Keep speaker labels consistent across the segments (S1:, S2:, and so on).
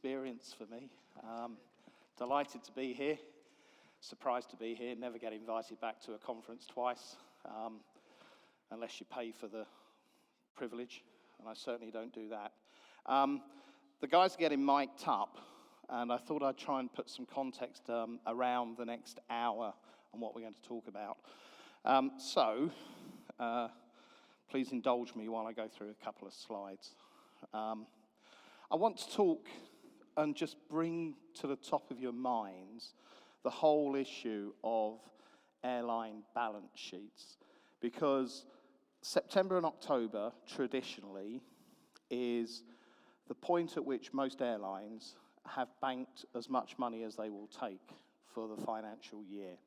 S1: experience for me. Delighted to be here, surprised to be here, never get invited back to a conference twice, unless you pay for the privilege, and I certainly don't do that. The guys are getting mic'd up, and I thought I'd try and put some context around the next hour on what we're going to talk about. Please indulge me while I go through a couple of slides. I want to talk and just bring to the top of your minds the whole issue of airline balance sheets, because September and October traditionally is the point at which most airlines have banked as much money as they will take for the financial year,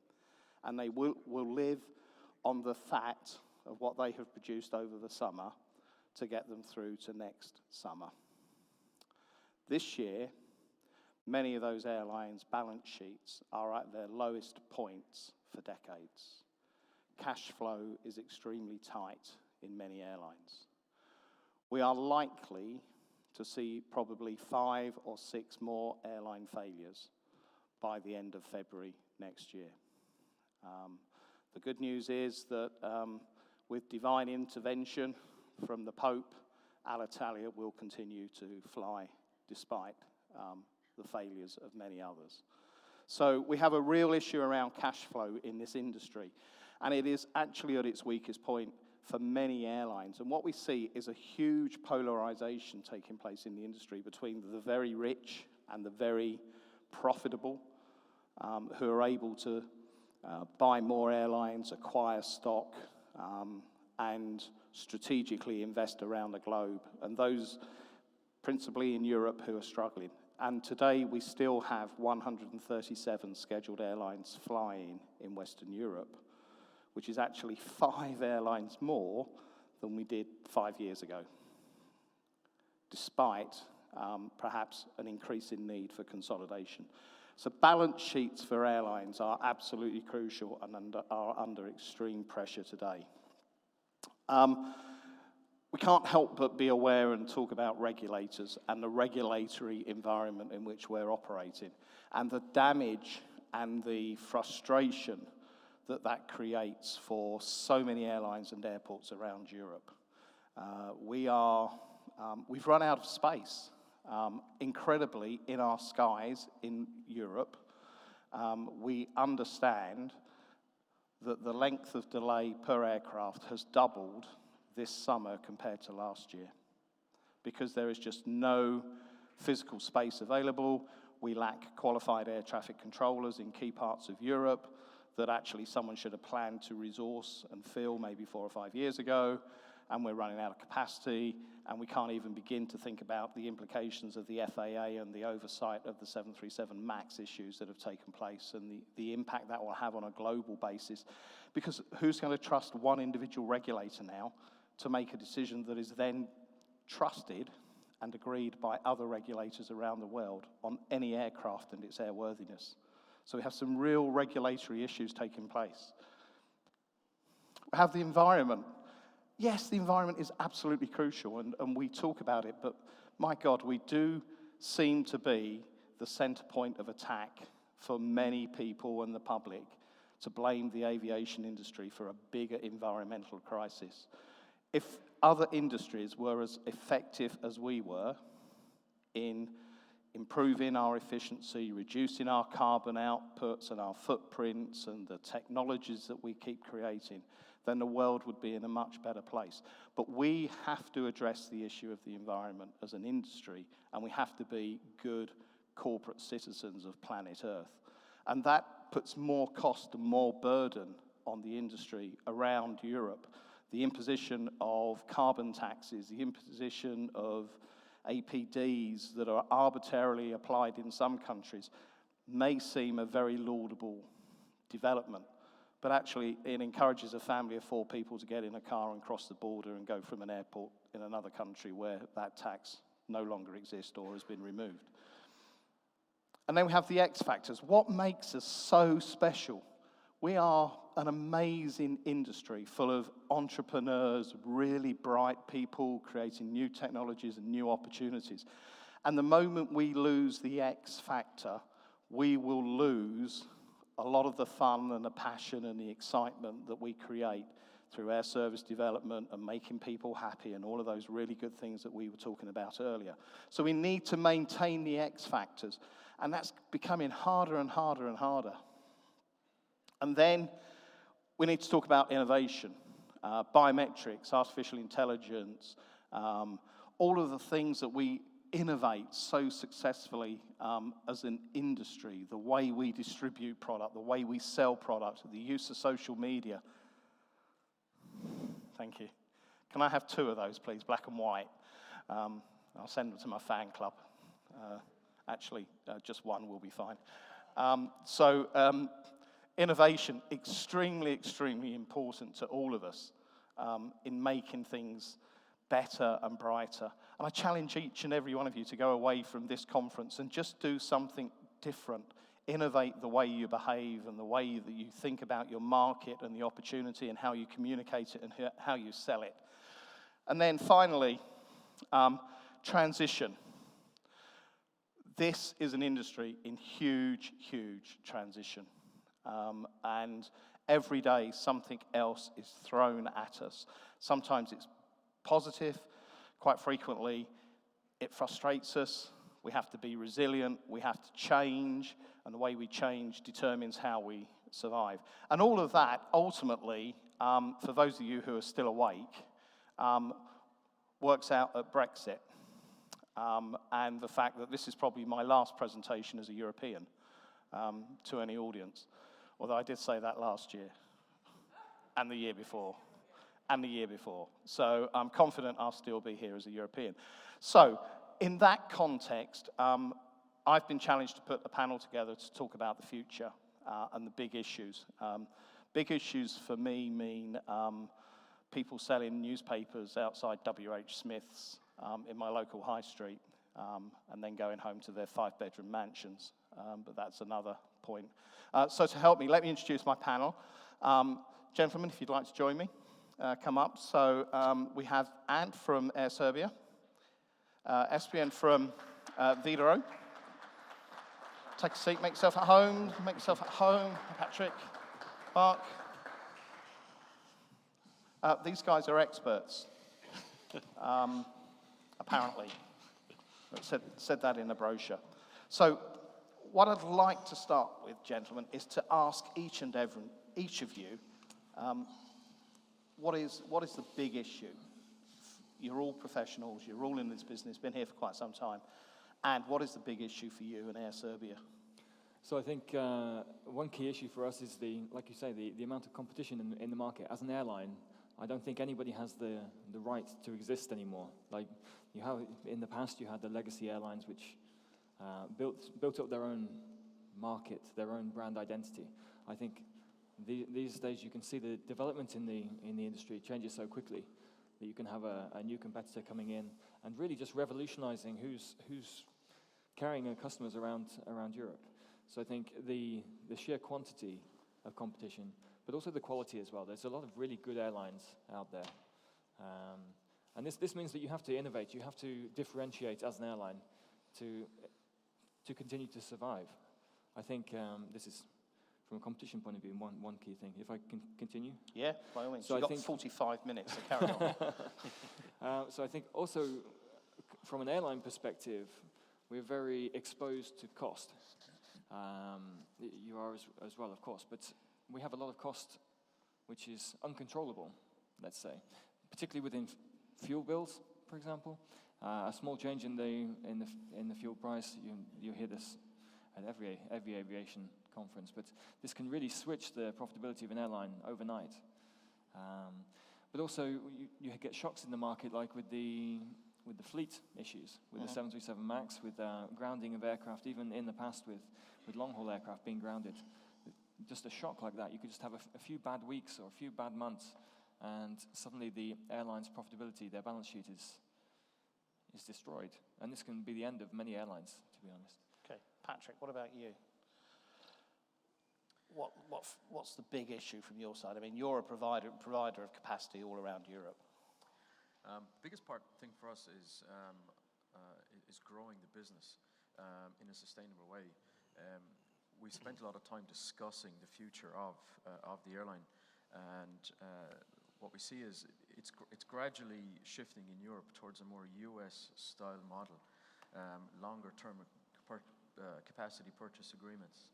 S1: and they will live on the fat of what they have produced over the summer to get them through to next summer. This year, many of those airlines' balance sheets are at their lowest points for decades. Cash flow is extremely tight in many airlines. We are likely to see probably 5 or 6 more airline failures by the end of February next year. The good news is that with divine intervention from the Pope, Alitalia will continue to fly despite the failures of many others. So we have a real issue around cash flow in this industry, and it is actually at its weakest point for many airlines. And what we see is a huge polarization taking place in the industry between the very rich and the very profitable, who are able to buy more airlines, acquire stock, and strategically invest around the globe, and those principally in Europe who are struggling. And today we still have 137 scheduled airlines flying in Western Europe, which is actually 5 airlines more than we did 5 years ago, despite perhaps an increase in need for consolidation. So balance sheets for airlines are absolutely crucial and are under extreme pressure today. We can't help but be aware and talk about regulators and the regulatory environment in which we're operating, and the damage and the frustration that creates for so many airlines and airports around Europe. We've run out of space, incredibly, in our skies in Europe. We understand that the length of delay per aircraft has doubled this summer compared to last year, because there is just no physical space available. We lack qualified air traffic controllers in key parts of Europe that actually someone should have planned to resource and fill maybe 4 or 5 years ago, and we're running out of capacity, and we can't even begin to think about the implications of the FAA and the oversight of the 737 MAX issues that have taken place, and the impact that will have on a global basis. Because who's going to trust one individual regulator now to make a decision that is then trusted and agreed by other regulators around the world on any aircraft and its airworthiness? So we have some real regulatory issues taking place. We have the environment. Yes, the environment is absolutely crucial, and we talk about it, but my God, we do seem to be the center point of attack for many people and the public to blame the aviation industry for a bigger environmental crisis. If other industries were as effective as we were in improving our efficiency, reducing our carbon outputs and our footprints and the technologies that we keep creating, then the world would be in a much better place. But we have to address the issue of the environment as an industry, and we have to be good corporate citizens of planet Earth. And that puts more cost and more burden on the industry around Europe. The imposition of carbon taxes, the imposition of APDs that are arbitrarily applied in some countries may seem a very laudable development, but actually it encourages a family of 4 people to get in a car and cross the border and go from an airport in another country where that tax no longer exists or has been removed. And then we have the X factors. What makes us so special? We are an amazing industry full of entrepreneurs, really bright people creating new technologies and new opportunities. And the moment we lose the X factor, we will lose a lot of the fun and the passion and the excitement that we create through air service development and making people happy and all of those really good things that we were talking about earlier. So we need to maintain the X factors, and that's becoming harder and harder and harder. And then we need to talk about innovation, biometrics, artificial intelligence, all of the things that we innovate so successfully as an industry, the way we distribute product, the way we sell product, the use of social media. Thank you. Can I have 2 of those, please, black and white? I'll send them to my fan club. Actually, just 1 will be fine. Innovation, extremely, extremely important to all of us in making things better and brighter. And I challenge each and every one of you to go away from this conference and just do something different. Innovate the way you behave and the way that you think about your market and the opportunity and how you communicate it and how you sell it. And then finally, transition. This is an industry in huge, huge transition. And every day something else is thrown at us. Sometimes it's positive. Quite frequently, it frustrates us. We have to be resilient. We have to change. And the way we change determines how we survive. And all of that, ultimately, for those of you who are still awake, works out at Brexit. And the fact that this is probably my last presentation as a European to any audience. Although I did say that last year, and the year before, and the year before. So I'm confident I'll still be here as a European. So in that context, I've been challenged to put a panel together to talk about the future and the big issues. Big issues for me mean people selling newspapers outside W.H. Smith's in my local high street and then going home to their 5-bedroom mansions. But that's another point. So to help me, let me introduce my panel. Gentlemen, if you'd like to join me, come up. So we have Ant from Air Serbia, Espen from Widerøe. Take a seat, make yourself at home, Patrick, Mark. These guys are experts, apparently. It said that in the brochure. So what I'd like to start with, gentlemen, is to ask each of you, what is the big issue? You're all professionals, you're all in this business, been here for quite some time. And what is the big issue for you in Air Serbia?
S2: So I think one key issue for us is like you say, the amount of competition in the market. As an airline, I don't think anybody has the right to exist anymore. Like you have in the past, you had the legacy airlines which built up their own market, their own brand identity. I think these days you can see the development in the industry changes so quickly that you can have a new competitor coming in and really just revolutionizing who's carrying customers around Europe. So I think the sheer quantity of competition, but also the quality as well. There's a lot of really good airlines out there. And this means that you have to innovate, you have to differentiate as an airline to continue to survive. I think this is, from a competition point of view, one key thing. If I can continue?
S1: Yeah, by all means.
S2: So
S1: You've got 45 minutes, so carry on.
S2: So I think also, from an airline perspective, we're very exposed to cost. You are as well, of course, but we have a lot of cost which is uncontrollable, let's say, particularly within fuel bills, for example. A small change in the fuel price, you hear this at every aviation conference, but this can really switch the profitability of an airline overnight. But also you get shocks in the market, like with the fleet issues, with the 737 MAX, with grounding of aircraft, even in the past with long-haul aircraft being grounded. Just a shock like that, you could just have a few bad weeks or a few bad months, and suddenly the airline's profitability, their balance sheet is destroyed. And this can be the end of many airlines, to be honest.
S1: Okay, Patrick, what about you? What's the big issue from your side? I mean, you're a provider of capacity all around Europe.
S3: Biggest thing for us is is growing the business in a sustainable way. We spent a lot of time discussing the future of the airline, and what we see is it's gradually shifting in Europe towards a more US style model, longer term capacity purchase agreements.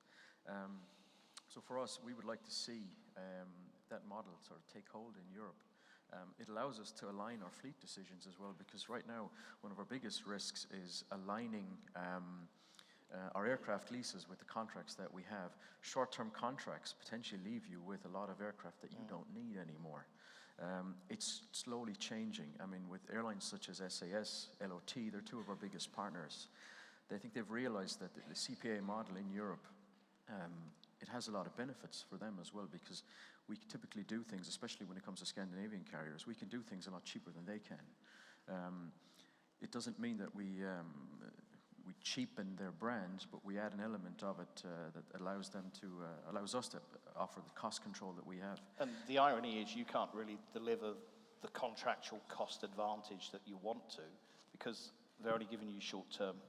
S3: So for us, we would like to see that model sort of take hold in Europe. It allows us to align our fleet decisions as well, because right now one of our biggest risks is aligning our aircraft leases with the contracts that we have. Short-term contracts potentially leave you with a lot of aircraft that you don't need anymore. It's slowly changing. I mean, with airlines such as SAS, LOT, they're two of our biggest partners. I think they've realized that the CPA model in Europe, it has a lot of benefits for them as well, because we typically do things, especially when it comes to Scandinavian carriers, we can do things a lot cheaper than they can. It doesn't mean that we cheapen their brand, but we add an element of it that allows us to offer the cost control that we have.
S1: And the irony is you can't really deliver the contractual cost advantage that you want to, because they're only giving you short term.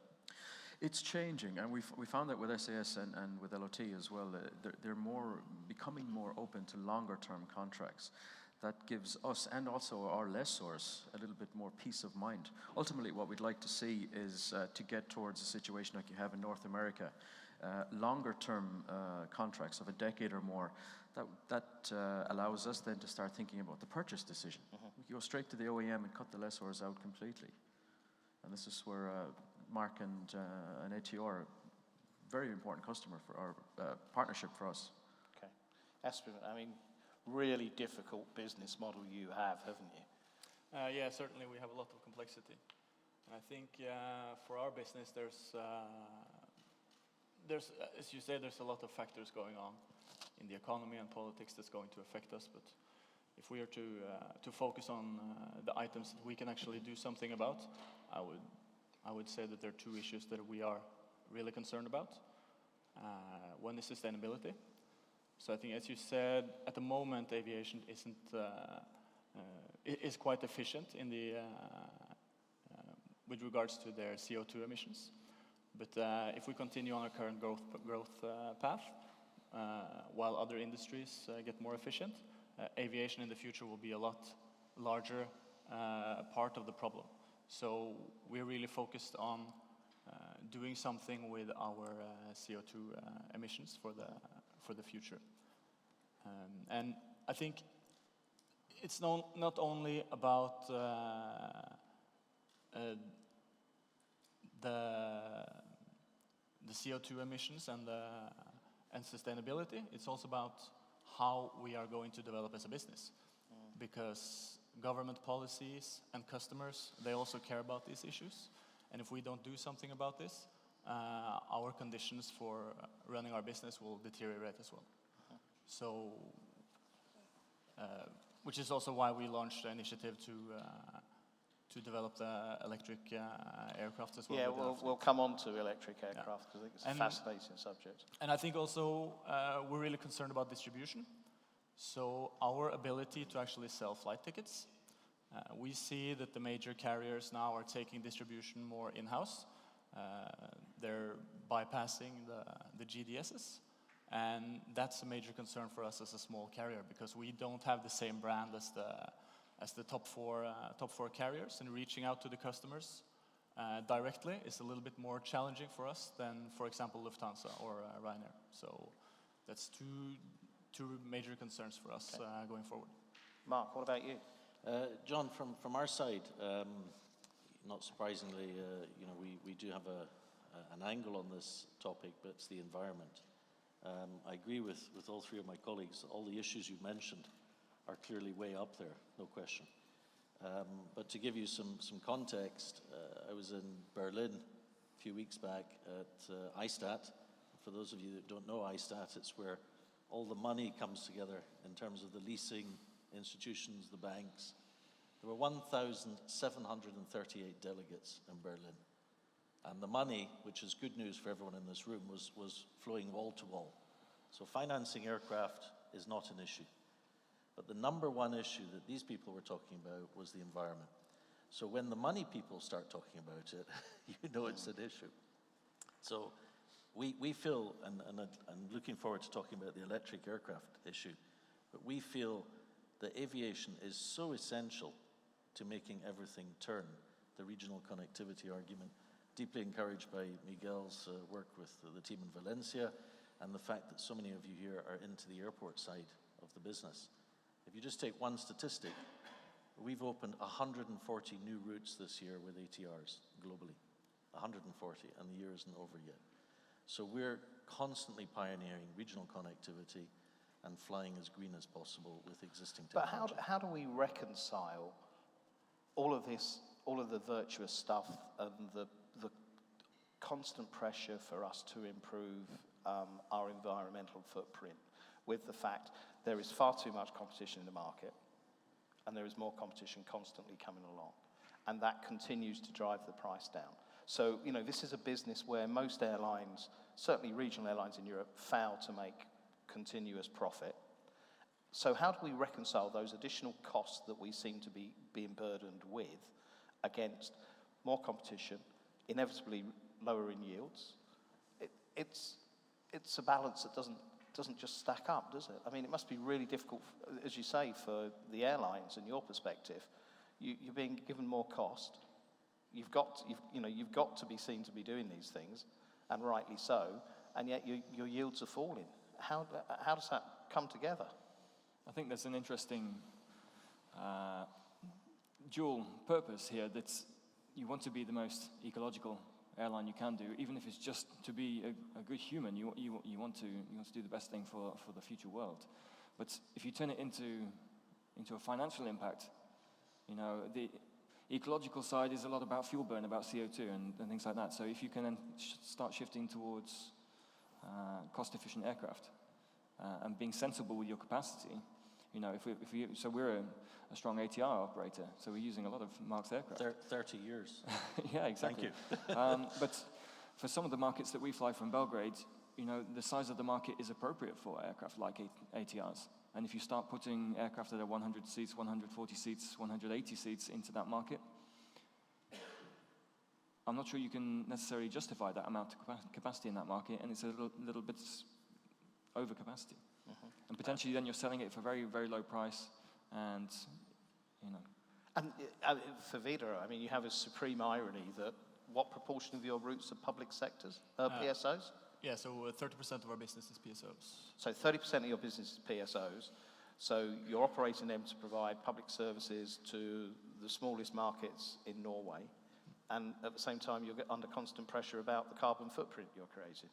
S3: It's changing, and we found that with SAS and with LOT as well. They're becoming more open to longer term contracts. That gives us and also our lessors a little bit more peace of mind. Ultimately, what we'd like to see is to get towards a situation like you have in North America, longer term contracts of a decade or more. That allows us then to start thinking about the purchase decision. We go straight to the OEM and cut the lessors out completely. And this is where Mark and ATR are a very important customer for our partnership for us.
S1: Okay. Espen, I mean, really difficult business model you have, haven't you?
S4: Yeah, certainly we have a lot of complexity. I think for our business, there's, as you say, there's a lot of factors going on in the economy and politics that's going to affect us. But if we are to focus on the items that we can actually do something about, I would say that there are two issues that we are really concerned about. One is sustainability. So I think, as you said, at the moment, aviation is quite efficient in the with regards to their CO2 emissions. But if we continue on our current growth path, while other industries get more efficient, aviation in the future will be a lot larger part of the problem. So we're really focused on doing something with our CO2 emissions for the future. And I think it's not only about the CO2 emissions and sustainability. It's also about how we are going to develop as a business, because government policies and customers, they also care about these issues. And if we don't do something about this, our conditions for running our business will deteriorate as well. So, which is also why we launched an initiative to develop the electric aircraft as well.
S1: Yeah, we'll come on to electric aircraft, because I think it's a fascinating subject.
S4: And I think also we're really concerned about distribution. So our ability to actually sell flight tickets, we see that the major carriers now are taking distribution more in-house. They're bypassing the GDSs. And that's a major concern for us as a small carrier, because we don't have the same brand as the top four carriers, and reaching out to the customers directly is a little bit more challenging for us than, for example, Lufthansa or Ryanair. So that's two major concerns for us going forward.
S1: Mark, what about you?
S5: John, from our side, not surprisingly, we do have an angle on this topic, but it's the environment. I agree with all three of my colleagues. All the issues you mentioned are clearly way up there, no question. But to give you some context, I was in Berlin a few weeks back at ISTAT. For those of you that don't know ISTAT, it's where all the money comes together in terms of the leasing institutions, the banks. There were 1,738 delegates in Berlin. And the money, which is good news for everyone in this room, was flowing wall to wall. So financing aircraft is not an issue. But the number one issue that these people were talking about was the environment. So when the money people start talking about it, you know it's an issue. So we feel, and I'm looking forward to talking about the electric aircraft issue, but we feel that aviation is so essential to making everything turn. The regional connectivity argument, deeply encouraged by Miguel's work with the team in Valencia, and the fact that so many of you here are into the airport side of the business. If you just take one statistic, we've opened 140 new routes this year with ATRs globally. 140, and the year isn't over yet. So we're constantly pioneering regional connectivity and flying as green as possible with existing technology.
S1: But how do we reconcile all of this, all of the virtuous stuff, and the constant pressure for us to improve our environmental footprint with the fact there is far too much competition in the market, and there is more competition constantly coming along, and that continues to drive the price down. So, you know, this is a business where most airlines, certainly regional airlines in Europe, fail to make continuous profit. So how do we reconcile those additional costs that we seem to be being burdened with against more competition, inevitably lowering yields? It's a balance that doesn't just stack up, does it? I mean, it must be really difficult, as you say, for the airlines and your perspective. You're being given more cost. You've got to be seen to be doing these things, and rightly so, and yet your yields are falling. How does that come together?
S2: I think there's an interesting dual purpose here, that you want to be the most ecological airline you can do, even if it's just to be a good human. You want to do the best thing for the future world. But if you turn it into a financial impact, you know, the ecological side is a lot about fuel burn, about CO2 and things like that. So if you can then start shifting towards cost-efficient aircraft and being sensible with your capacity, you know, so we're a strong ATR operator, so we're using a lot of Mark's aircraft.
S5: 30 years.
S2: Yeah, exactly.
S5: Thank you.
S2: But for some of the markets that we fly from Belgrade, you know, the size of the market is appropriate for aircraft like ATRs. And if you start putting aircraft that are 100 seats, 140 seats, 180 seats into that market, I'm not sure you can necessarily justify that amount of capacity in that market, and it's a little bit over capacity.
S1: Mm-hmm.
S2: And potentially then you're selling it for very, very low price, and, you know.
S1: And for Widerøe, I mean, you have a supreme irony that what proportion of your routes are public sectors, PSOs?
S4: Yeah, so 30% of our business is PSOs.
S1: So 30% of your business is PSOs. So you're operating them to provide public services to the smallest markets in Norway. And at the same time, you're under constant pressure about the carbon footprint you're creating.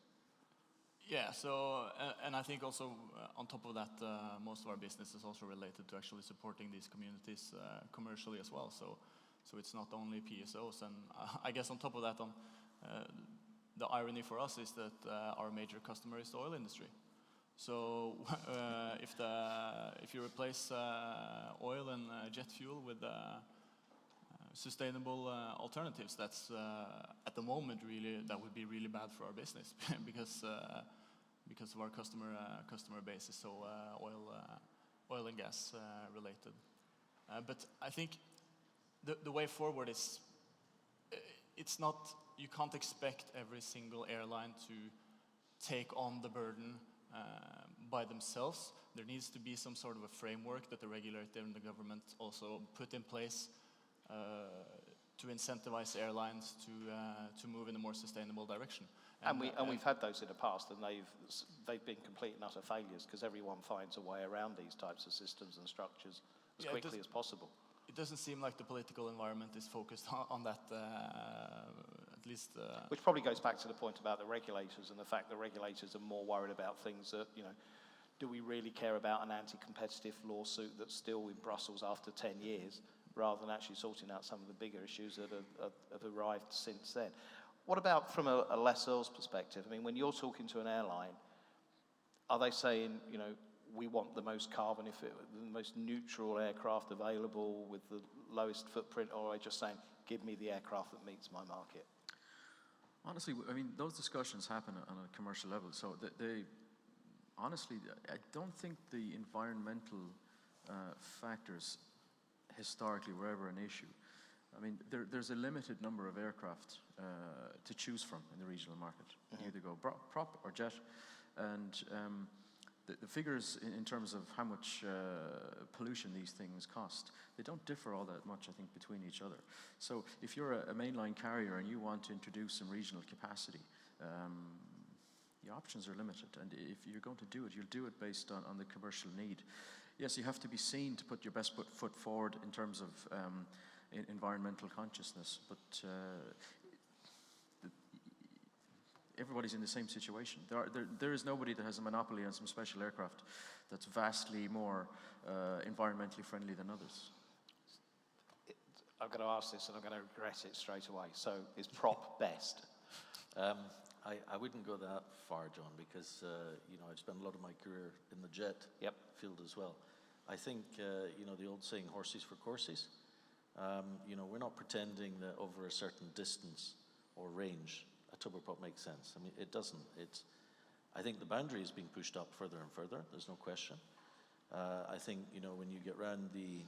S4: Yeah, so, and I think also on top of that, most of our business is also related to actually supporting these communities commercially as well. So it's not only PSOs. And I guess on top of that, the irony for us is that our major customer is the oil industry. So if you replace oil and jet fuel with sustainable alternatives, that's at the moment that would be really bad for our business because of our customer base is so oil and gas related. But I think the way forward is it's not. You can't expect every single airline to take on the burden by themselves. There needs to be some sort of a framework that the regulator and the government also put in place to incentivize airlines to move in a more sustainable direction.
S1: And we've had those in the past, and they've been complete and utter failures because everyone finds a way around these types of systems and structures as quickly as possible.
S4: It doesn't seem like the political environment is focused on that, at least.
S1: Which probably goes back to the point about the regulators and the fact that regulators are more worried about things that, you know, do we really care about an anti-competitive lawsuit that's still in Brussels after 10 years, rather than actually sorting out some of the bigger issues that have arrived since then. What about from a lessor's perspective? I mean, when you're talking to an airline, are they saying, you know, we want the most carbon, the most neutral aircraft available with the lowest footprint, or are they just saying, give me the aircraft that meets my market?
S3: Honestly, I mean, those discussions happen on a commercial level. So honestly, I don't think the environmental factors historically were ever an issue. I mean, there's a limited number of aircraft to choose from in the regional market. You either go prop or jet, and the figures in terms of how much pollution these things cost, they don't differ all that much, I think, between each other. So if you're a mainline carrier and you want to introduce some regional capacity, the options are limited, and if you're going to do it, you'll do it based on the commercial need. Yes, you have to be seen to put your best foot forward in terms of environmental consciousness, but everybody's in the same situation. There is nobody that has a monopoly on some special aircraft that's vastly more environmentally friendly than others.
S1: I'm going to ask this and I'm going to regret it straight away. So is prop best?
S5: I wouldn't go that far, John, because I've spent a lot of my career in the jet field as well. I think the old saying, horses for courses. We're not pretending that over a certain distance or range a turboprop makes sense. I mean, it doesn't. I think the boundary is being pushed up further and further. There's no question. I think when you get around the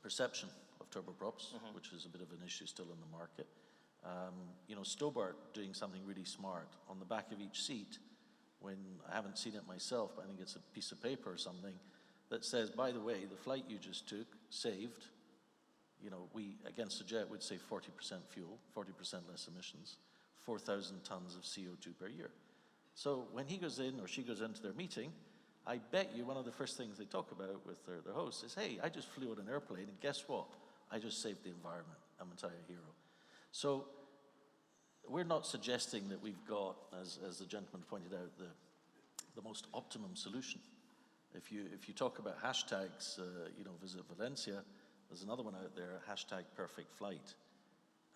S5: perception of turboprops, which is a bit of an issue still in the market. Stobart doing something really smart on the back of each seat, when I haven't seen it myself, but I think it's a piece of paper or something that says, by the way, the flight you just took saved, we against a jet would say 40% fuel, 40% less emissions, 4,000 tons of CO2 per year. So when he goes in or she goes into their meeting, I bet you one of the first things they talk about with their host is, hey, I just flew on an airplane and guess what? I just saved the environment. I'm a entire hero. So we're not suggesting that we've got, as the gentleman pointed out, the most optimum solution. If you talk about hashtags, visit Valencia, there's another one out there, hashtag perfect flight.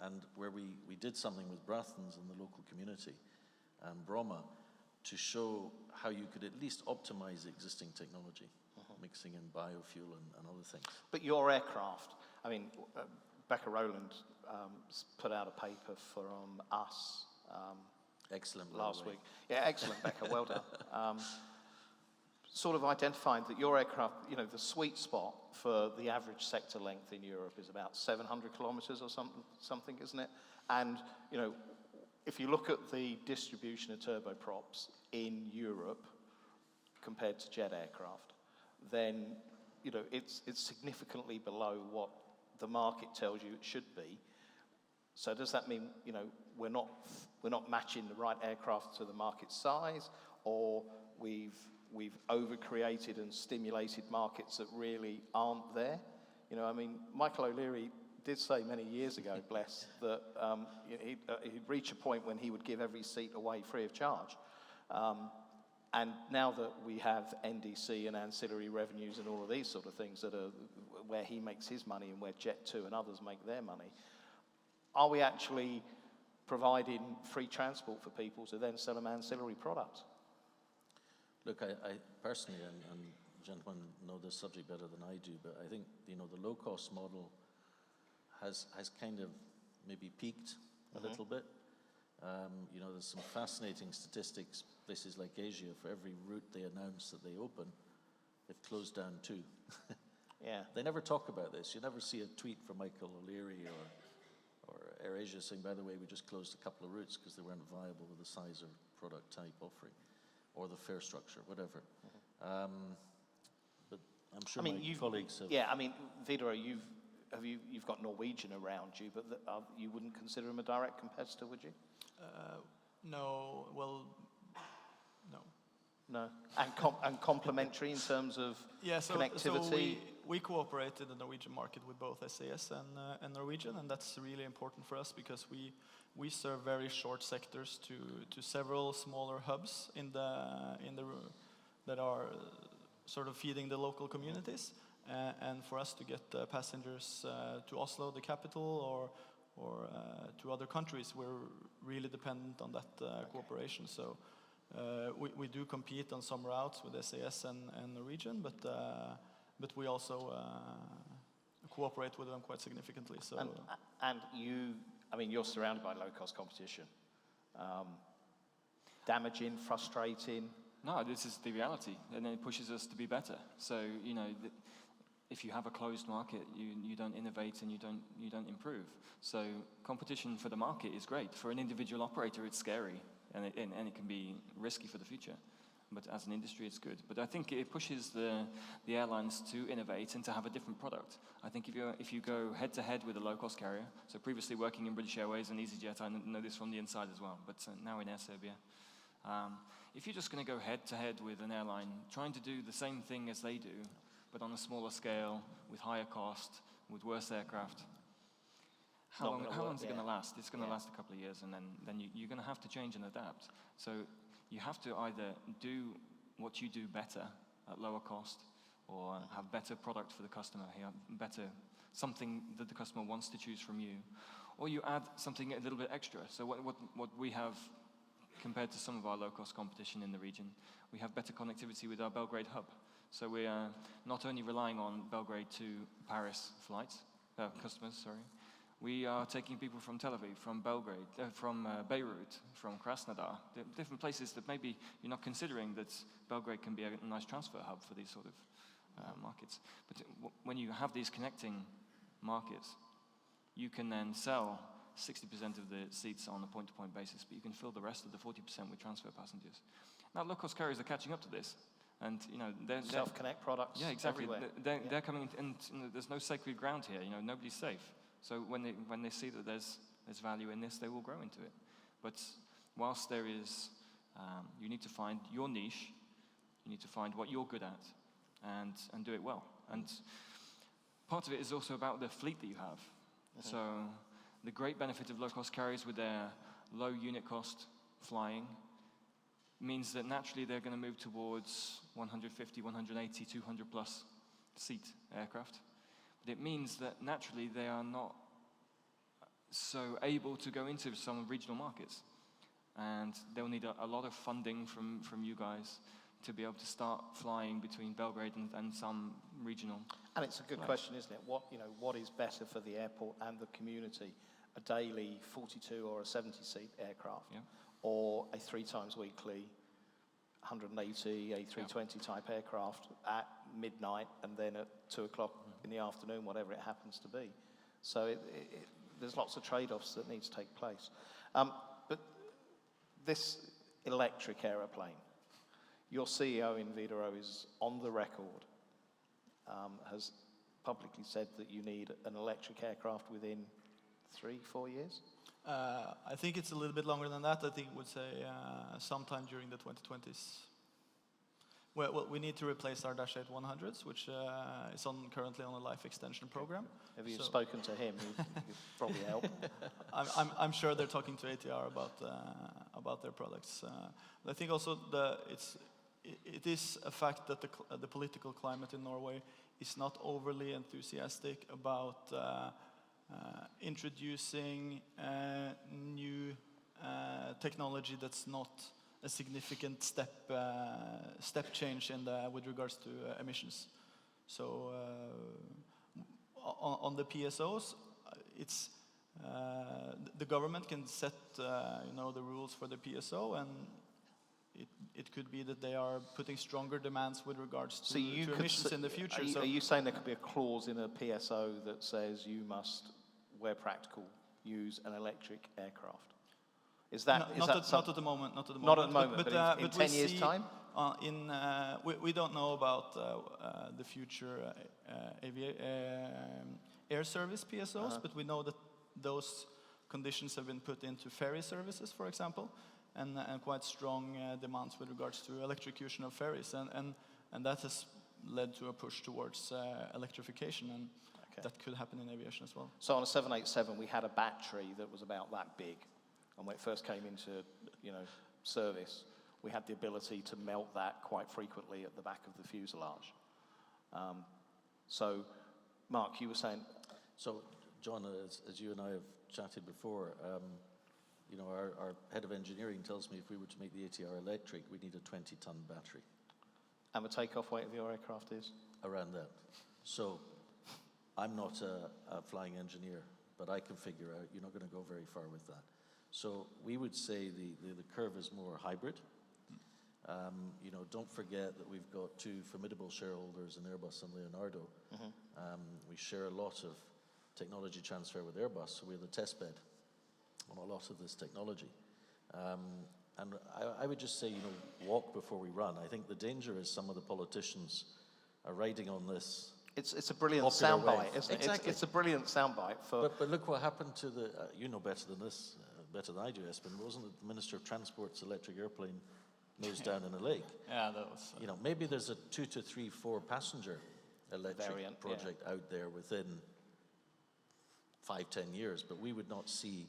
S5: And where we did something with Brathens and the local community and Bromma to show how you could at least optimize the existing technology, mixing in biofuel and other things.
S1: But your aircraft, I mean, Becca Rowland put out a paper from us
S5: Excellent,
S1: last week. Yeah, excellent, Becca, well done. Sort of identifying that your aircraft, the sweet spot for the average sector length in Europe is about 700 kilometers or something, isn't it? And, if you look at the distribution of turboprops in Europe compared to jet aircraft, then, it's significantly below what the market tells you it should be. So does that mean, we're not matching the right aircraft to the market size, or we've over-created and stimulated markets that really aren't there? Michael O'Leary did say many years ago, bless, that he'd reach a point when he would give every seat away free of charge. And now that we have NDC and ancillary revenues and all of these sort of things that are where he makes his money and where Jet2 and others make their money, are we actually providing free transport for people to then sell them ancillary products?
S5: Look, I personally, and gentlemen know this subject better than I do, but I think, the low-cost model has kind of maybe peaked a little bit. There's some fascinating statistics. Places like Asia, for every route they announce that they open, they've closed down 2.
S1: Yeah.
S5: They never talk about this. You never see a tweet from Michael O'Leary or AirAsia saying, by the way, we just closed a couple of routes because they weren't viable with the size or product type offering, or the fare structure, whatever. But I'm sure my colleagues have...
S1: Yeah, Widerøe, you've got Norwegian around you, but you wouldn't consider them a direct competitor, would you?
S4: No, well, no.
S1: No, and complementary in terms of connectivity?
S4: So we cooperate in the Norwegian market with both SAS and Norwegian, and that's really important for us because we serve very short sectors to several smaller hubs that are sort of feeding the local communities, and for us to get passengers to Oslo, the capital, or to other countries, we're really dependent on that cooperation. So we do compete on some routes with SAS and Norwegian, but we also cooperate with them quite significantly. So
S1: and you're surrounded by low-cost competition. Damaging, frustrating.
S2: No, this is the reality, and it pushes us to be better. So if you have a closed market, you don't innovate and you don't improve. So competition for the market is great. For an individual operator, it's scary and it can be risky for the future. But as an industry, it's good. But I think it pushes the airlines to innovate and to have a different product. I think if you go head to head with a low-cost carrier, so previously working in British Airways and EasyJet, I know this from the inside as well, but now in Air Serbia. If you're just going to go head to head with an airline, trying to do the same thing as they do, but on a smaller scale, with higher cost, with worse aircraft, how long is it going to last? It's going to last a couple of years, and then you're going to have to change and adapt. So you have to either do what you do better at lower cost, or have better product for the customer, something that the customer wants to choose from you, or you add something a little bit extra. So what we have compared to some of our low-cost competition in the region, we have better connectivity with our Belgrade hub. So we are not only relying on Belgrade to Paris flights, customers, sorry. We are taking people from Tel Aviv, from Belgrade, from Beirut, from Krasnodar, different places that maybe you're not considering that Belgrade can be a nice transfer hub for these sort of markets. But when you have these connecting markets, you can then sell 60% of the seats on a point-to-point basis, but you can fill the rest of the 40% with transfer passengers. Now, low-cost carriers are catching up to this, and they're
S1: self-connect products.
S2: Yeah, exactly.
S1: Everywhere.
S2: They're coming in, and there's no sacred ground here. Nobody's safe. So when they see that there's value in this, they will grow into it. But whilst there is, you need to find your niche. You need to find what you're good at, and do it well. And part of it is also about the fleet that you have. Okay. So the great benefit of low-cost carriers with their low unit cost flying means that naturally they're going to move towards 150, 180, 200 plus seat aircraft. But it means that naturally they are not so able to go into some regional markets. And they'll need a lot of funding from you guys to be able to start flying between Belgrade and some regional.
S1: And it's a good question, isn't it? What is better for the airport and the community? A daily 42 or a 70-seat aircraft, or a 3 times weekly 180 A320 type aircraft at midnight and then at 2 o'clock in the afternoon, whatever it happens to be. So there's lots of trade-offs that need to take place. But this electric aeroplane, your CEO in Widerøe is on the record, has publicly said that you need an electric aircraft within 3-4 years?
S4: I think it's a little bit longer than that. I think would say sometime during the 2020s. Well, we need to replace our Dash 8-100s, which is currently on a life extension program.
S1: Have you spoken to him? He'd probably help.
S4: I'm sure they're talking to ATR about their products. But I think also it is a fact that the political climate in Norway is not overly enthusiastic about introducing new technology that's not a significant step change with regards to emissions. So on the PSOs, it's the government can set the rules for the PSO, and it could be that they are putting stronger demands with regards to emissions in the future.
S1: Are you saying there could be a clause in a PSO that says you must, where practical, use an electric aircraft? Is that
S4: not at the moment? Not at the moment.
S1: Not at the moment, but in 10 years' time?
S4: We don't know about the future air service PSOs, but we know that those conditions have been put into ferry services, for example, and quite strong demands with regards to electrocution of ferries, and that has led to a push towards electrification, and that could happen in aviation as well.
S1: So on a 787, we had a battery that was about that big, and when it first came into service, we had the ability to melt that quite frequently at the back of the fuselage. So, Mark, you were saying.
S5: So, John, as you and I have chatted before, our head of engineering tells me if we were to make the ATR electric, we need a 20-ton battery.
S1: And the takeoff weight of your aircraft is?
S5: Around that. So, I'm not a flying engineer, but I can figure out you're not going to go very far with that. So we would say the curve is more hybrid. You know, don't forget that we've got two formidable shareholders in Airbus and Leonardo. We share a lot of technology transfer with Airbus, so we're the test bed on a lot of this technology. And I would just say, you know, walk before we run. I think the danger is some of the politicians are riding on this.
S1: It's a brilliant
S5: popular
S1: soundbite,
S5: wave.
S1: isn't it?
S5: Exactly.
S1: It's a brilliant soundbite for.
S5: But look what happened to the, you know better than this, better than I do, Espen. Wasn't it the Minister of Transport's electric airplane nose down in a lake?
S4: Yeah, that was.
S5: You know, maybe there's a 2 to 3, 4 passenger electric
S1: Variant,
S5: project out there within 5, 10 years, but we would not see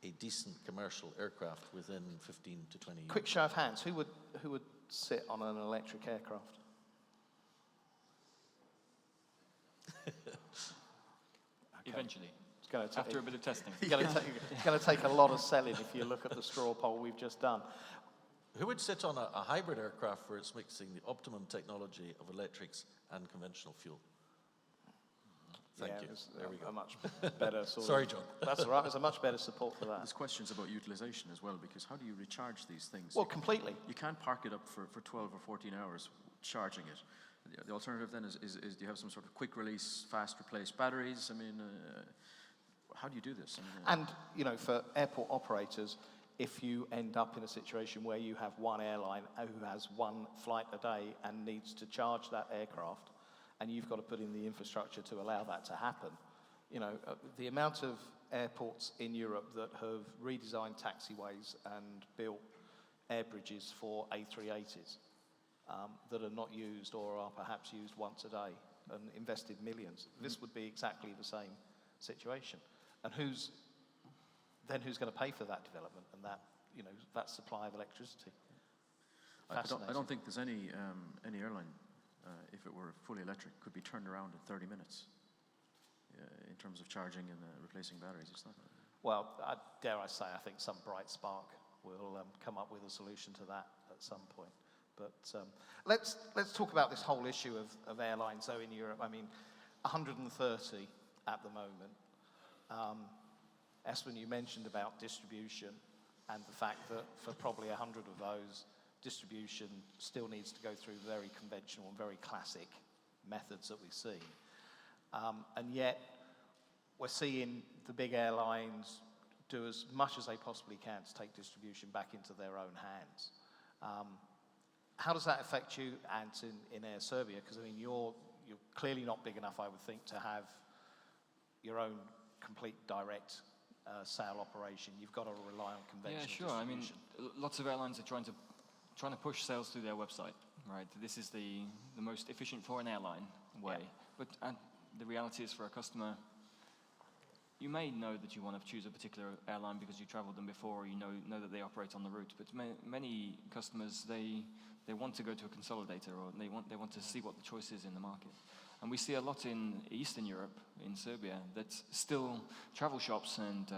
S5: a decent commercial aircraft within 15 to 20 years.
S1: Quick show of hands. Who would sit on an electric aircraft?
S2: Eventually,
S1: It's going to
S2: after a bit of testing.
S1: It's going to take a lot of selling if you look at the straw poll we've just done.
S5: Who would sit on a hybrid aircraft where it's mixing the optimum technology of electrics and conventional fuel? Thank you. There we go.
S1: A much better sort
S5: Sorry,
S1: of,
S5: John.
S1: That's all right. There's a much better support for that.
S3: There's questions about utilization as well, because how do you recharge these things?
S1: Well, completely.
S3: You can't park it up for 12 or 14 hours charging it. The alternative then is do you have some sort of quick release, fast replace batteries? I mean, how do you do this? I mean,
S1: And, you know, for airport operators, if you end up in a situation where you have one airline who has one flight a day and needs to charge that aircraft, and you've got to put in the infrastructure to allow that to happen, you know, the amount of airports in Europe that have redesigned taxiways and built air bridges for A380s that are not used or are perhaps used once a day and invested millions, this would be exactly the same situation. And who's going to pay for that development and that, you know, that supply of electricity?
S3: I don't think there's any airline, if it were fully electric, could be turned around in 30 minutes in terms of charging and replacing batteries. It's not.
S1: Well, dare I say, I think some bright spark will come up with a solution to that at some point. But let's talk about this whole issue of airlines, though, in Europe. I mean, 130 at the moment. Espen, you mentioned about distribution and the fact that for probably 100 of those, distribution still needs to go through very conventional and very classic methods that we see. And yet, we're seeing the big airlines do as much as they possibly can to take distribution back into their own hands. How does that affect you, Ant, in Air Serbia? Because, I mean, you're clearly not big enough, I would think, to have your own complete direct sale operation. You've got to rely on conventional distribution.
S2: I mean, lots of airlines are trying to push sales through their website, right? This is the most efficient for an airline way. Yeah. But the reality is, for a customer, you may know that you want to choose a particular airline because you traveled them before, or you know that they operate on the route. But many customers, they want to go to a consolidator, or they want to see what the choice is in the market. And we see a lot in Eastern Europe, in Serbia, that still travel shops and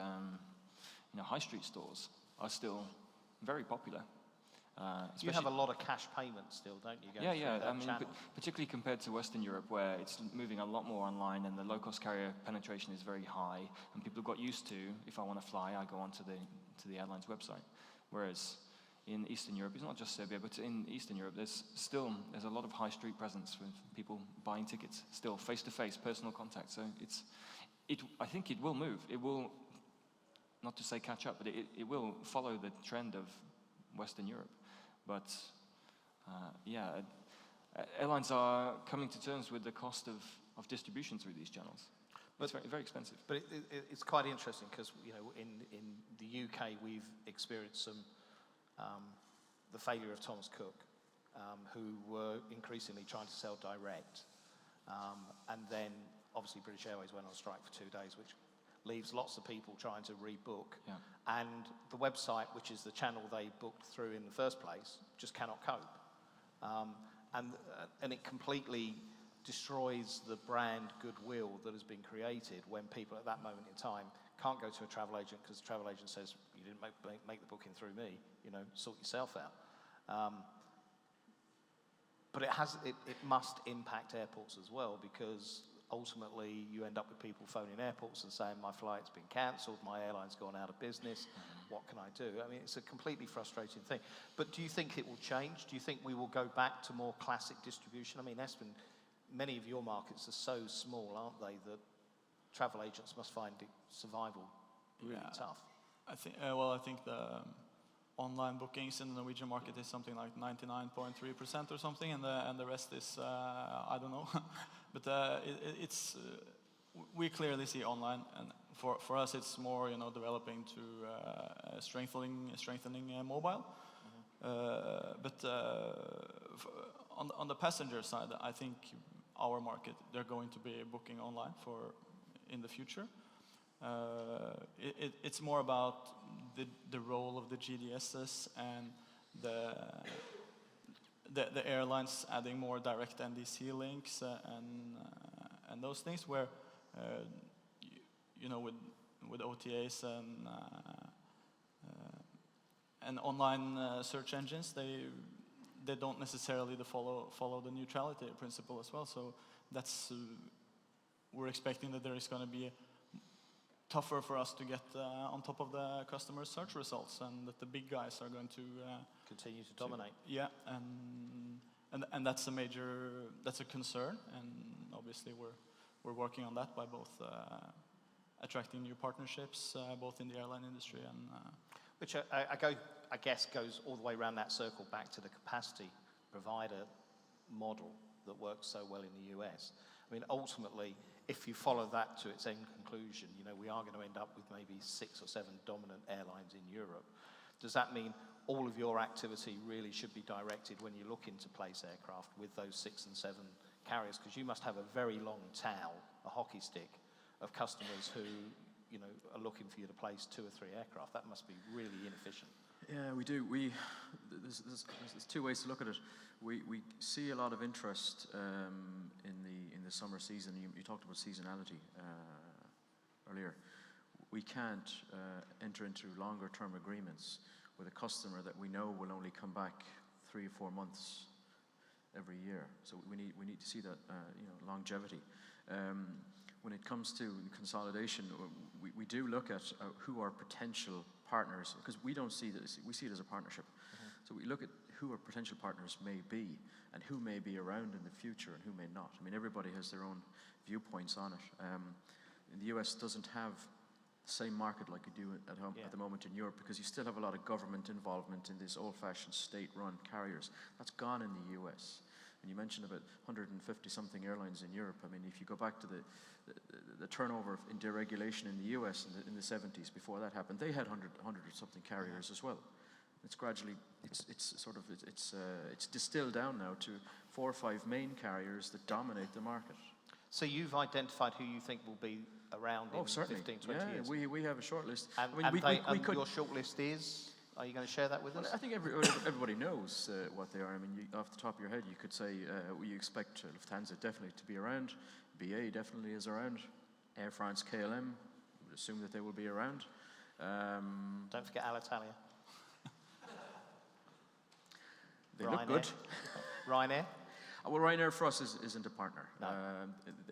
S2: high street stores are still very popular.
S1: You have a lot of cash payments still, don't you?
S2: I mean, particularly compared to Western Europe, where it's moving a lot more online and the low-cost carrier penetration is very high, and people have got used to, if I want to fly, I go onto the airline's website. Whereas in Eastern Europe, it's not just Serbia, but in Eastern Europe, there's a lot of high street presence with people buying tickets, still face-to-face, personal contact. So I think it will move. It will, not to say catch up, but it will follow the trend of Western Europe. But airlines are coming to terms with the cost of distribution through these channels. It's very, very expensive.
S1: But it's quite interesting because, you know, in the UK we've experienced some the failure of Thomas Cook, who were increasingly trying to sell direct, and then obviously British Airways went on strike for 2 days, which leaves lots of people trying to rebook.
S2: Yeah.
S1: And the website, which is the channel they booked through in the first place, just cannot cope. And it completely destroys the brand goodwill that has been created when people at that moment in time can't go to a travel agent because the travel agent says, you didn't make the booking through me, you know, sort yourself out. But it must impact airports as well, because ultimately you end up with people phoning airports and saying, my flight's been cancelled, my airline's gone out of business. what can I do? I mean, it's a completely frustrating thing. But do you think it will change? Do you think we will go back to more classic distribution? I mean, Espen, many of your markets are so small, aren't they, that travel agents must find survival really tough.
S4: I think the online bookings in the Norwegian market is something like 99.3% or something, and the rest is I don't know. But we clearly see online, and for us it's more developing to strengthening mobile. But on the passenger side, I think our market, they're going to be booking online in the future. It's more about the role of the GDSs and the airlines adding more direct NDC links and those things where with OTAs and online search engines, they don't necessarily follow the neutrality principle as well. So that's we're expecting that there is going to be tougher for us to get on top of the customer search results, and that the big guys are going to
S1: continue to dominate.
S4: Yeah, and that's a concern, and obviously we're working on that by both attracting new partnerships, both in the airline industry and
S1: which I guess goes all the way around that circle back to the capacity provider model that works so well in the US. I mean, ultimately, if you follow that to its end conclusion, we are going to end up with maybe 6 or 7 dominant airlines in Europe. Does that mean all of your activity really should be directed when you look into place aircraft with those 6 and 7 carriers? Because you must have a very long tail, a hockey stick, of customers who are looking for you to place 2 or 3 aircraft. That must be really inefficient.
S3: Yeah, we do. There's 2 ways to look at it. We see a lot of interest in the summer season. You talked about seasonality earlier. We can't enter into longer term agreements with a customer that we know will only come back 3 or 4 months every year. So we need to see that longevity. When it comes to consolidation, we do look at who are potential partners, because we don't see this, we see it as a partnership. So we look at who our potential partners may be and who may be around in the future and who may not. I mean, everybody has their own viewpoints on it. In the US doesn't have the same market like you do at the moment in Europe, because you still have a lot of government involvement in this old-fashioned state-run carriers. That's gone in the US. And you mentioned about 150-something airlines in Europe. I mean, if you go back to the turnover in deregulation in the US in the 70s, before that happened, they had 100 or something carriers as well. It's gradually, it's distilled down now to 4 or 5 main carriers that dominate the market.
S1: So you've identified who you think will be around in 15, 20 years?
S3: Yeah, we have a short list.
S1: And, your short list is? Are you going to share that with us?
S3: I think everybody knows what they are. I mean, off the top of your head, you could say we expect Lufthansa definitely to be around. BA definitely is around. Air France, KLM, would assume that they will be around.
S1: Don't forget Alitalia.
S3: They look good.
S1: Ryanair?
S3: Well, Ryanair for us isn't a partner.
S1: No.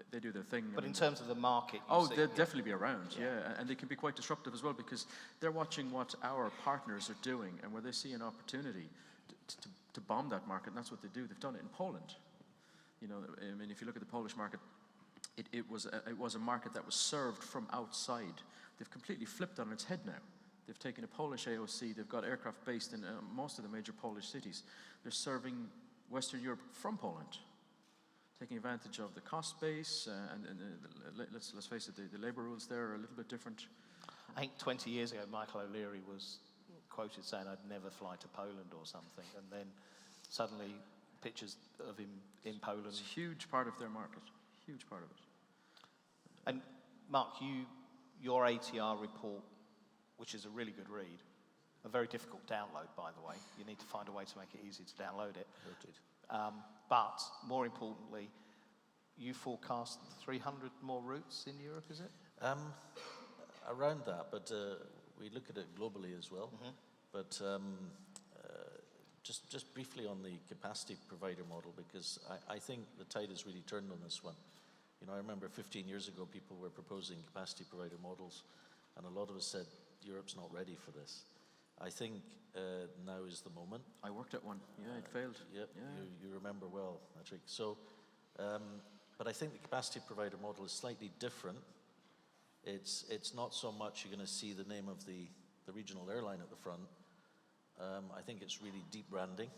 S3: They do their thing.
S1: But in terms of the market,
S3: they'll definitely be around, yeah. And they can be quite disruptive as well, because they're watching what our partners are doing, and where they see an opportunity to bomb that market, and that's what they do. They've done it in Poland. I mean, if you look at the Polish market, it was a market that was served from outside. They've completely flipped on its head now. They've taken a Polish AOC. They've got aircraft based in most of the major Polish cities. They're serving Western Europe from Poland, taking advantage of the cost base, and let's face it, the labour rules there are a little bit different.
S1: I think 20 years ago, Michael O'Leary was quoted saying, "I'd never fly to Poland," or something, and then suddenly pictures of him in Poland.
S3: It's a huge part of their market, huge part of it.
S1: And Mark, your ATR report, which is a really good read, a very difficult download, by the way. You need to find a way to make it easy to download it. But more importantly, you forecast 300 more routes in Europe, is it?
S5: Around that, but we look at it globally as well. But just briefly on the capacity provider model, because I think the tide has really turned on this one. I remember 15 years ago, people were proposing capacity provider models, and a lot of us said, Europe's not ready for this. I think now is the moment.
S3: I worked at one. Yeah, it failed.
S5: Yep, you remember well, Patrick. So, but I think the capacity provider model is slightly different. It's not so much you're going to see the name of the regional airline at the front. I think it's really deep branding.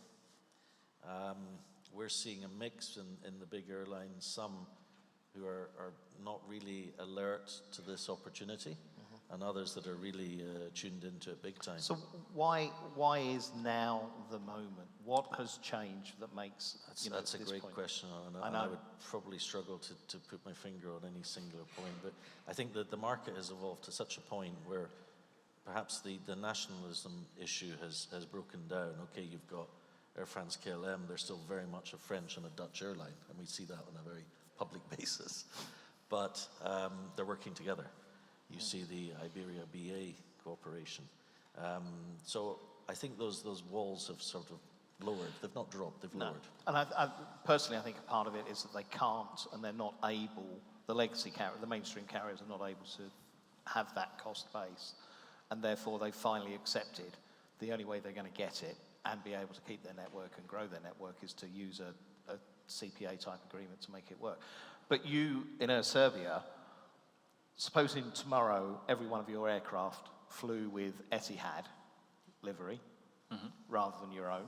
S5: We're seeing a mix in the big airlines, some who are not really alert to this opportunity, and others that are really tuned into it big time.
S1: So why is now the moment? What has changed that makes
S5: That's a
S1: this
S5: great
S1: point?
S5: question, and I would probably struggle to put my finger on any singular point. But I think that the market has evolved to such a point where perhaps the nationalism issue has broken down. Okay, you've got Air France KLM, they're still very much a French and a Dutch airline, and we see that on a very public basis. But they're working together. You see the Iberia BA cooperation. So I think those walls have sort of lowered. They've not dropped, they've lowered.
S1: And I personally, I think a part of it is that they can't, and they're not able, the legacy carrier, the mainstream carriers are not able to have that cost base. And therefore they finally accepted the only way they're going to get it and be able to keep their network and grow their network is to use a CPA type agreement to make it work. But you, in Air Serbia, supposing tomorrow every one of your aircraft flew with Etihad livery rather than your own,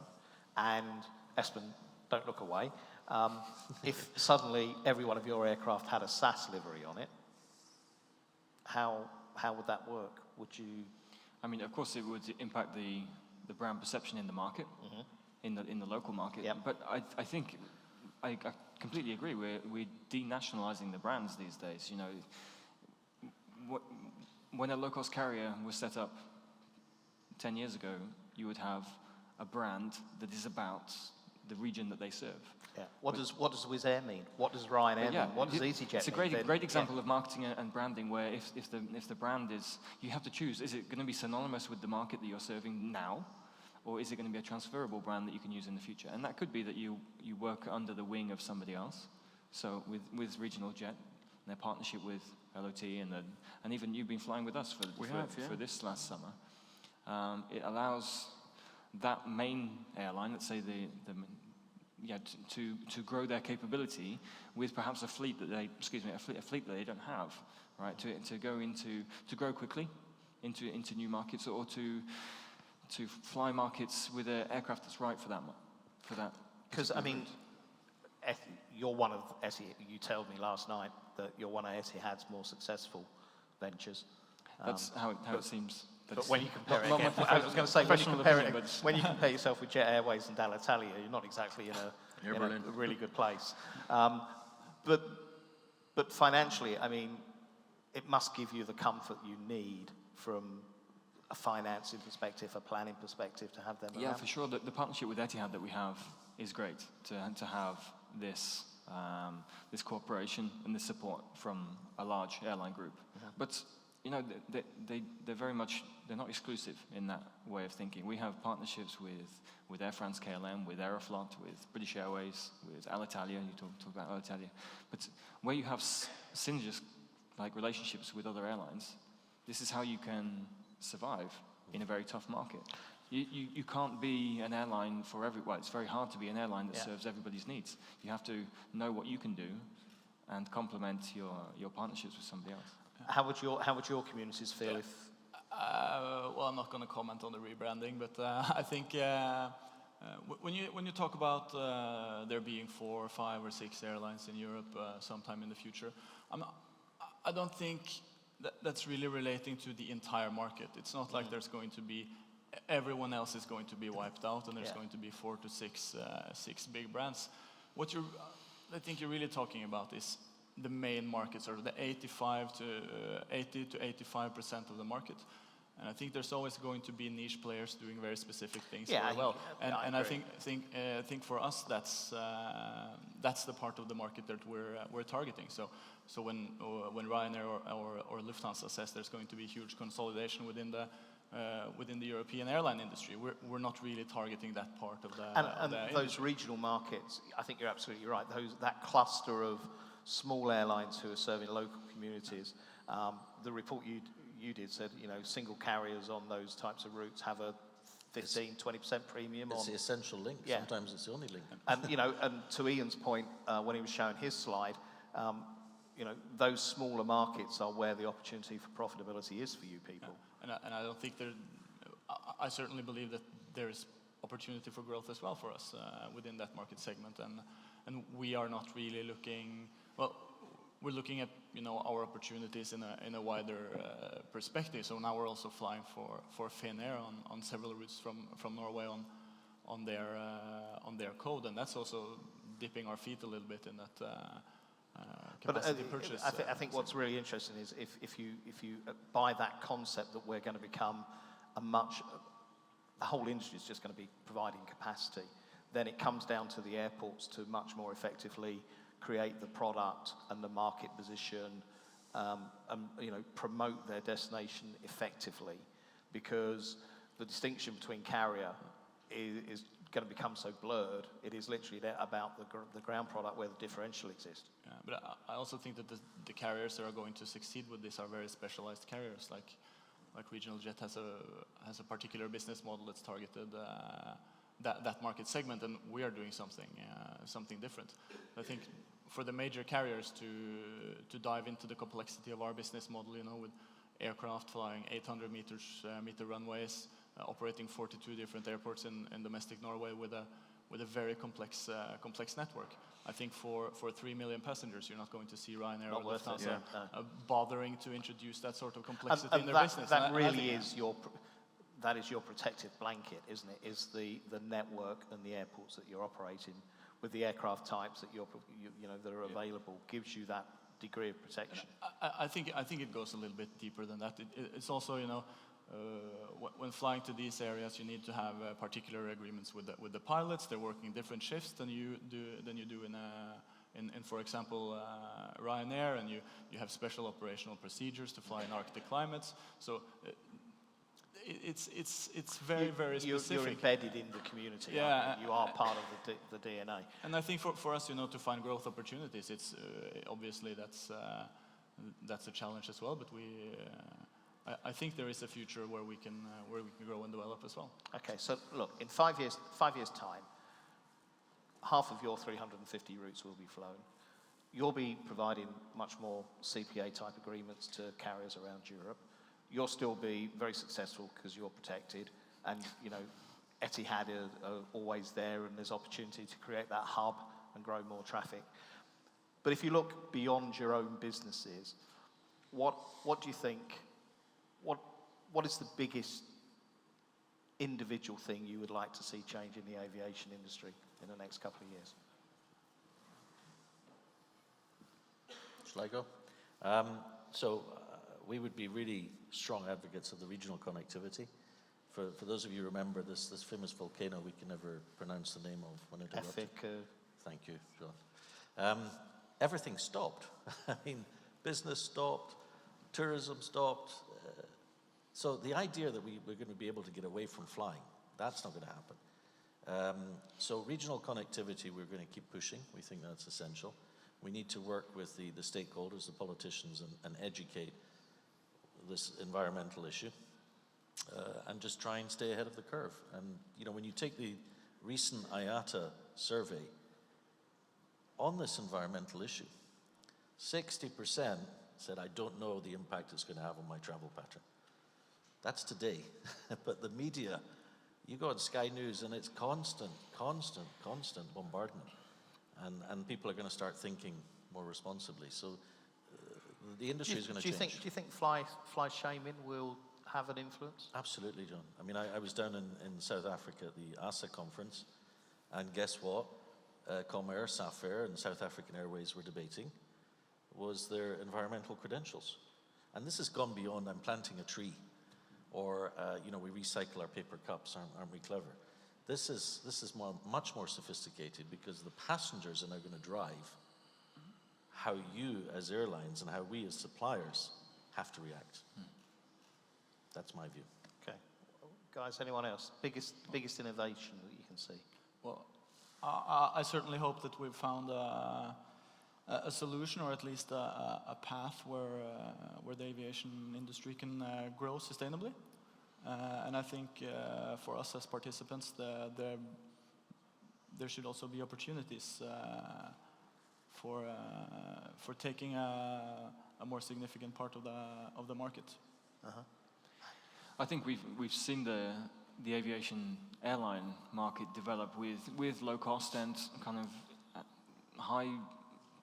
S1: and Espen, don't look away, if suddenly every one of your aircraft had a SAS livery on it, how would that work? Would you?
S2: I mean, of course, it would impact the brand perception in the market, in the local market.
S1: Yep.
S2: But I think I completely agree. We're denationalizing the brands these days. You know, when a low-cost carrier was set up 10 years ago, you would have a brand that is about the region that they serve.
S1: Yeah. What does Wizz Air mean? What does Ryanair mean? What does EasyJet mean?
S2: It's a great example of marketing and branding where if the brand is, you have to choose, is it going to be synonymous with the market that you're serving now? Or is it going to be a transferable brand that you can use in the future? And that could be that you work under the wing of somebody else. So with Regional Jet, and their partnership with LOT, and even you've been flying with us for this last summer. It allows that main airline, let's say to grow their capability with perhaps a fleet that they don't have, right? To grow quickly into new markets or to fly markets with an aircraft that's right for that.
S1: Because I mean, you're one of Etihad. You told me last night that you're one of Etihad's more successful ventures.
S2: That's how it seems.
S1: But when you compare
S2: not
S1: it,
S2: my
S1: I was going to say when you
S2: but
S1: compare yourself with Jet Airways and Alitalia, you're not exactly in a really good place. But financially, I mean, it must give you the comfort you need from a financing perspective, a planning perspective, to have them around.
S2: Yeah, for sure. The partnership with Etihad that we have is great to have this cooperation and this support from a large airline group. But you know, they're very much, they're not exclusive in that way of thinking. We have partnerships with Air France KLM, with Aeroflot, with British Airways, with Alitalia. You talk about Alitalia. But where you have synergistic like relationships with other airlines, this is how you can survive in a very tough market. You can't be an airline for everyone. It's very hard to be an airline that serves everybody's needs. You have to know what you can do and complement your partnerships with somebody else.
S1: How would your communities feel if?
S4: Well, I'm not going to comment on the rebranding, but I think when you talk about there being 4 or 5 or 6 airlines in Europe sometime in the future, I don't think that's really relating to the entire market. It's not like there's going to be everyone else is going to be wiped out and there's going to be 4 to 6 big brands. I think you're really talking about is the main markets, or the 80 to 85% of the market. And I think there's always going to be niche players doing very specific things very well. And I think for us that's the part of the market that we're targeting. So when Ryanair or Lufthansa says there's going to be huge consolidation within the European airline industry, we're not really targeting that part of the
S1: those
S4: industry.
S1: regional markets, I think you're absolutely right. That cluster of small airlines who are serving local communities. The report you did said, single carriers on those types of routes have a 15-20% premium
S5: It's
S1: on.
S5: the essential link.
S1: Yeah.
S5: Sometimes it's the only link.
S1: And and to Ian's point, when he was showing his slide, those smaller markets are where the opportunity for profitability is for you people.
S4: And I don't think I certainly believe that there is opportunity for growth as well for us within that market segment, and we are not really looking. Well, we're looking at our opportunities in a wider perspective. So now we're also flying for Fennell on several routes from Norway on their code, and that's also dipping our feet a little bit in that capacity purchase.
S1: I think what's really interesting is if you buy that concept that we're going to become the whole industry is just going to be providing capacity, then it comes down to the airports to much more effectively create the product and the market position, and promote their destination effectively, because the distinction between carrier is going to become so blurred. It is literally about the ground product where the differential exists.
S4: Yeah, but I also think that the carriers that are going to succeed with this are very specialized carriers, like Regional Jet has a particular business model that's targeted that market segment, and we are doing something different. I think for the major carriers to dive into the complexity of our business model, with aircraft flying 800 meter runways, operating 42 different airports in domestic Norway with a very complex network. I think for 3 million passengers, you're not going to see Ryanair or Lufthansa bothering to introduce that sort of complexity in their business.
S1: That really is your protective blanket, isn't it? Is the network and the airports that you're operating with the aircraft types that that are available gives you that degree of protection.
S4: I think it goes a little bit deeper than that. It's also when flying to these areas, you need to have particular agreements with the pilots. They're working different shifts than you do in for example Ryanair, and you have special operational procedures to fly in Arctic climates. So it's very specific.
S1: You're embedded in the community.
S4: Yeah,
S1: you are part of the DNA.
S4: And I think for us, to find growth opportunities, it's obviously that's a challenge as well. But I think there is a future where we can grow and develop as well.
S1: Okay, so look, in 5 years time, half of your 350 routes will be flown. You'll be providing much more CPA type agreements to carriers around Europe. You'll still be very successful because you're protected, and Etihad are always there, and there's opportunity to create that hub and grow more traffic. But if you look beyond your own businesses, what do you think? What is the biggest individual thing you would like to see change in the aviation industry in the next couple of years?
S5: Shall I go? We would be really strong advocates of the regional connectivity. For those of you who remember this famous volcano we can never pronounce the name of when it erupted. Thank you, John. Everything stopped. I mean, business stopped, tourism stopped. So the idea that we're going to be able to get away from flying, that's not going to happen. So regional connectivity, we're going to keep pushing. We think that's essential. We need to work with the stakeholders, the politicians, and educate this environmental issue, and just try and stay ahead of the curve. And when you take the recent IATA survey on this environmental issue, 60% said, I don't know the impact it's going to have on my travel pattern. That's today. But the media, you go on Sky News and it's constant bombardment. And people are going to start thinking more responsibly. So the industry is going to change.
S1: Do you think fly shaming will have an influence?
S5: Absolutely, John. I mean, I was down in South Africa at the ASA conference, and guess what? Comair, Safair, and South African Airways were debating was their environmental credentials. And this has gone beyond, I'm planting a tree, or we recycle our paper cups, aren't we clever? This is much more sophisticated, because the passengers are now going to drive how you as airlines and how we as suppliers have to react. That's my view.
S1: Okay. Guys, anyone else? Biggest innovation that you can see?
S4: Well, I certainly hope that we've found a a solution, or at least a path where the aviation industry can grow sustainably. And I think for us as participants, there should also be opportunities for taking a more significant part of the market.
S2: I think we've seen the aviation airline market develop with low cost and kind of high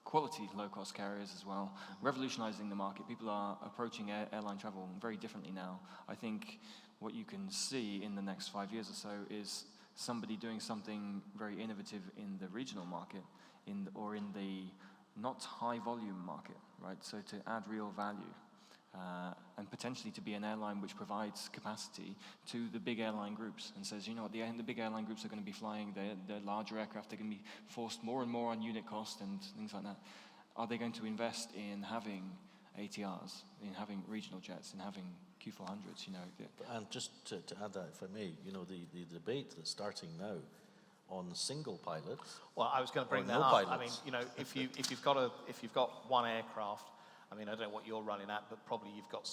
S2: quality low cost carriers as well, revolutionizing the market. People are approaching airline travel very differently now. I think what you can see in the next 5 years or so is somebody doing something very innovative in the regional market, or in the not high volume market, right? So to add real value, and potentially to be an airline which provides capacity to the big airline groups and says, you know what, the big airline groups are going to be flying their larger aircraft, they're going to be forced more and more on unit cost and things like that. Are they going to invest in having ATRs, in having regional jets, in having Q400s, you know?
S5: And just to add that, if I may, you know, the debate that's starting now on single pilots.
S1: Well, I was going to bring
S5: or
S1: that
S5: no
S1: up.
S5: pilots.
S1: I mean, you know, if you've got one aircraft, I mean, I don't know what you're running at, but probably you've got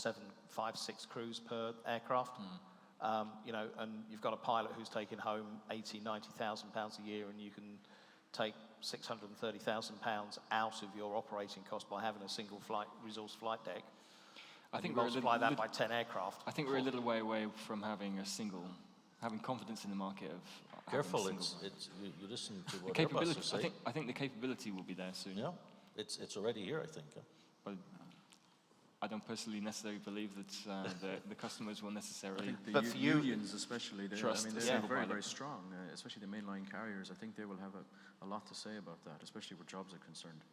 S1: 5, 6 crews per aircraft. You know, and you've got a pilot who's taking home 80,000, 90,000 pounds a year, and you can take 630,000 pounds out of your operating cost by having a single resource flight deck.
S2: I think
S1: multiply that by 10 aircraft.
S2: I think we're a little way away from having confidence in the market of.
S5: Careful, you listen to what
S2: the capability.
S5: Airbus are saying.
S2: I think the capability will be there soon.
S5: Yeah, it's already here, I think.
S2: But I don't personally necessarily believe that the customers will necessarily.
S3: I think
S1: but for
S3: unions, especially, they're
S2: trust
S3: very,
S2: pilot.
S3: very strong. Especially the mainline carriers. I think they will have a lot to say about that, especially where jobs are concerned.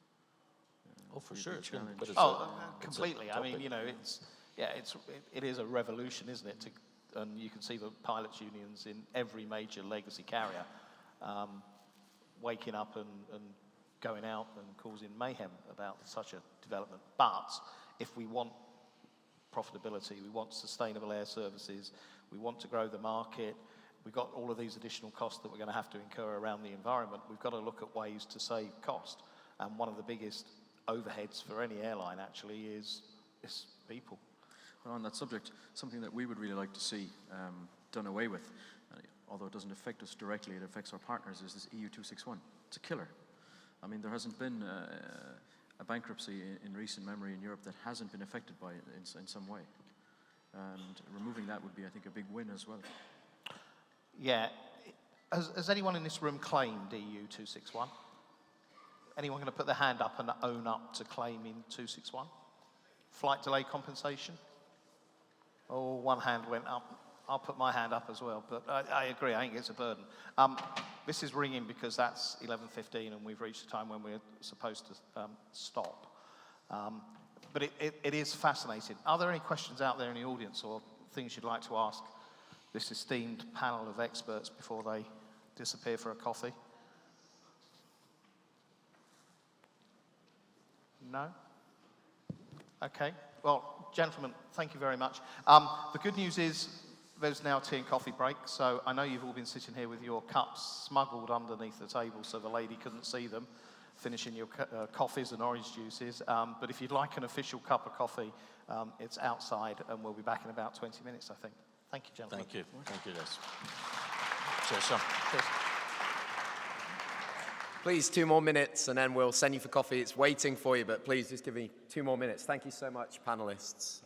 S5: Oh, for
S3: Big
S5: sure.
S3: challenge.
S5: But
S1: Completely. I mean, you know, it is a revolution, isn't it? And you can see the pilots' unions in every major legacy carrier waking up and going out and causing mayhem about such a development. But if we want profitability, we want sustainable air services, we want to grow the market, we've got all of these additional costs that we're going to have to incur around the environment, we've got to look at ways to save cost. And one of the biggest overheads for any airline actually is people.
S3: Well, on that subject, something that we would really like to see done away with, although it doesn't affect us directly, it affects our partners, is this EU 261. It's a killer. I mean, there hasn't been a bankruptcy in recent memory in Europe that hasn't been affected by it in some way. And removing that would be, I think, a big win as well.
S1: Yeah. Has anyone in this room claimed EU 261? Anyone going to put their hand up and own up to claiming 261? Flight delay compensation? Oh, one hand went up. I'll put my hand up as well, but I agree, I think it's a burden. This is ringing because that's 11:15 and we've reached the time when we're supposed to stop. But it is fascinating. Are there any questions out there in the audience or things you'd like to ask this esteemed panel of experts before they disappear for a coffee? No? Okay. Well, gentlemen, thank you very much. The good news is there's now a tea and coffee break, so I know you've all been sitting here with your cups smuggled underneath the table so the lady couldn't see them, finishing your coffees and orange juices. But if you'd like an official cup of coffee, it's outside, and we'll be back in about 20 minutes, I think. Thank you, gentlemen.
S5: Thank you. Thank you, Les. Cheers, sir.
S1: Cheers.
S6: Please, 2 more minutes, and then we'll send you for coffee. It's waiting for you, but please just give me 2 more minutes. Thank you so much, panelists.